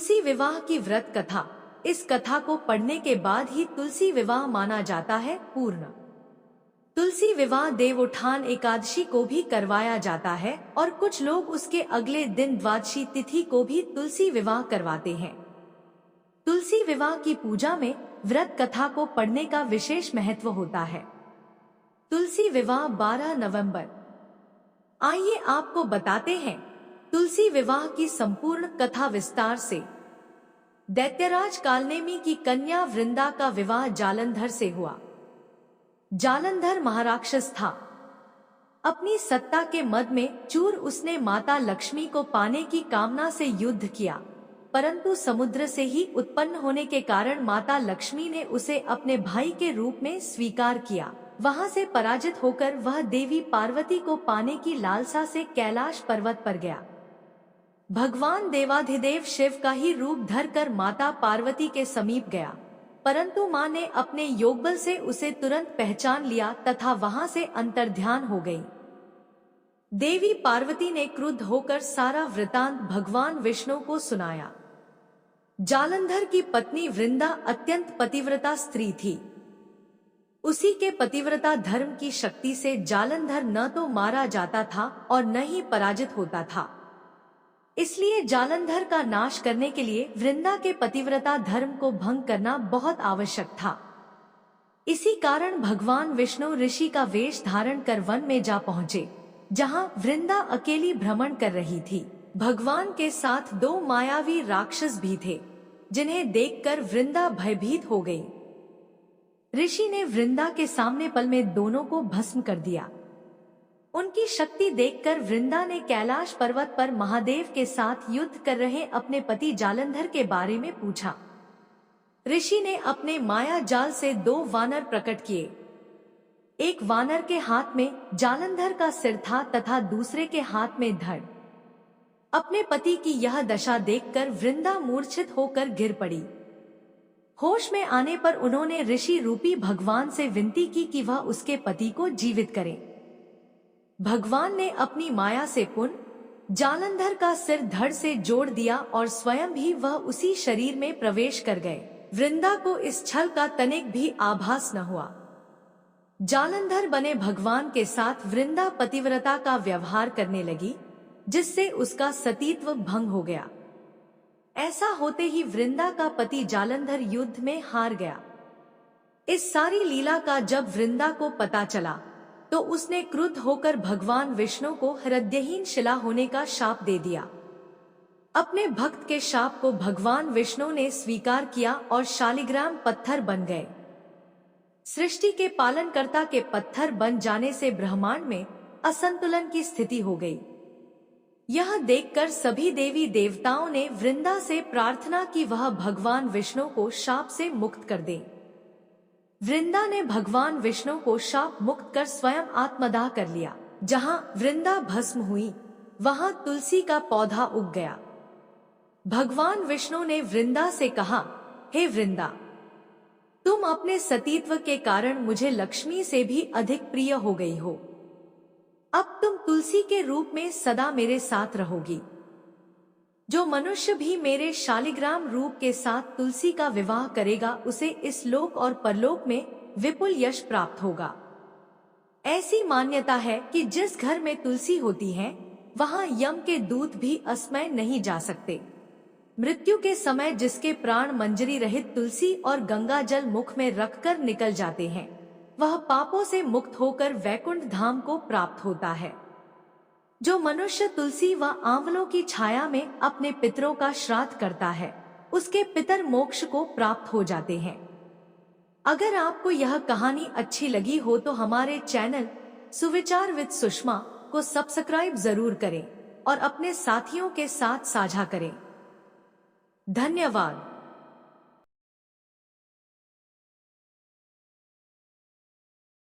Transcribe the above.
तुलसी विवाह की व्रत कथा। इस कथा को पढ़ने के बाद ही तुलसी विवाह माना जाता है पूर्ण। तुलसी विवाह देवउठान एकादशी को भी करवाया जाता है और कुछ लोग उसके अगले दिन द्वादशी तिथि को भी तुलसी विवाह करवाते हैं। तुलसी विवाह की पूजा में व्रत कथा को पढ़ने का विशेष महत्व होता है। तुलसी विवाह 12 नवंबर। आइए आपको बताते हैं तुलसी विवाह की संपूर्ण कथा विस्तार से। दैत्यराज कालनेमी की कन्या वृंदा का विवाह जालंधर से हुआ। जालंधर महाराक्षस था। अपनी सत्ता के मद में चूर उसने माता लक्ष्मी को पाने की कामना से युद्ध किया, परंतु समुद्र से ही उत्पन्न होने के कारण माता लक्ष्मी ने उसे अपने भाई के रूप में स्वीकार किया। वहां से पराजित होकर वह देवी पार्वती को पाने की लालसा से कैलाश पर्वत पर गया। भगवान देवाधिदेव शिव का ही रूप धरकर माता पार्वती के समीप गया, परंतु मां ने अपने योगबल से उसे तुरंत पहचान लिया तथा वहां से अंतर्ध्यान हो गई। देवी पार्वती ने क्रुद्ध होकर सारा वृतांत भगवान विष्णु को सुनाया। जालंधर की पत्नी वृंदा अत्यंत पतिव्रता स्त्री थी। उसी के पतिव्रता धर्म की शक्ति से जालंधर न तो मारा जाता था और न ही पराजित होता था। इसलिए जालंधर का नाश करने के लिए वृंदा के पतिव्रता धर्म को भंग करना बहुत आवश्यक था। इसी कारण भगवान विष्णु ऋषि का वेश धारण कर वन में जा पहुँचे, जहाँ वृंदा अकेली भ्रमण कर रही थी। भगवान के साथ 2 मायावी राक्षस भी थे, जिन्हें देखकर वृंदा भयभीत हो गई। ऋषि ने वृंदा के सामने पल में दोनों को भस्म कर दिया। उनकी शक्ति देखकर वृंदा ने कैलाश पर्वत पर महादेव के साथ युद्ध कर रहे अपने पति जालंधर के बारे में पूछा। ऋषि ने अपने माया जाल से 2 वानर प्रकट किए। एक वानर के हाथ में जालंधर का सिर था तथा दूसरे के हाथ में धड़। अपने पति की यह दशा देखकर वृंदा मूर्छित होकर गिर पड़ी। होश में आने पर उन्होंने ऋषि रूपी भगवान से विनती की कि वह उसके पति को जीवित करें। भगवान ने अपनी माया से पुनः जालंधर का सिर धड़ से जोड़ दिया और स्वयं भी वह उसी शरीर में प्रवेश कर गए। वृंदा को इस छल का तनिक भी आभास न हुआ। जालंधर बने भगवान के साथ वृंदा पतिव्रता का व्यवहार करने लगी, जिससे उसका सतीत्व भंग हो गया। ऐसा होते ही वृंदा का पति जालंधर युद्ध में हार गया। इस सारी लीला का जब वृंदा को पता चला तो उसने क्रुद्ध होकर भगवान विष्णु को हृदयहीन शिला होने का शाप दे दिया। अपने भक्त के शाप को भगवान विष्णु ने स्वीकार किया और शालिग्राम पत्थर बन गए। सृष्टि के पालनकर्ता के पत्थर बन जाने से ब्रह्मांड में असंतुलन की स्थिति हो गई। यह देखकर सभी देवी देवताओं ने वृंदा से प्रार्थना की वह भगवान विष्णु को शाप से मुक्त कर दे। वृंदा ने भगवान विष्णु को शाप मुक्त कर स्वयं आत्मदाह कर लिया। जहां वृंदा भस्म हुई, वहां तुलसी का पौधा उग गया। भगवान विष्णु ने वृंदा से कहा, हे वृंदा, तुम अपने सतीत्व के कारण मुझे लक्ष्मी से भी अधिक प्रिय हो गई हो। अब तुम तुलसी के रूप में सदा मेरे साथ रहोगी। जो मनुष्य भी मेरे शालिग्राम रूप के साथ तुलसी का विवाह करेगा, उसे इस लोक और परलोक में विपुल यश प्राप्त होगा। ऐसी मान्यता है कि जिस घर में तुलसी होती है, वहां यम के दूत भी अस्मय नहीं जा सकते। मृत्यु के समय जिसके प्राण मंजरी रहित तुलसी और गंगा जल मुख में रखकर निकल जाते हैं, वह पापों से मुक्त होकर वैकुंठ धाम को प्राप्त होता है। जो मनुष्य तुलसी व आंवलों की छाया में अपने पितरों का श्राद्ध करता है, उसके पितर मोक्ष को प्राप्त हो जाते हैं। अगर आपको यह कहानी अच्छी लगी हो तो हमारे चैनल सुविचार विद सुषमा को सब्सक्राइब जरूर करें और अपने साथियों के साथ साझा करें। धन्यवाद।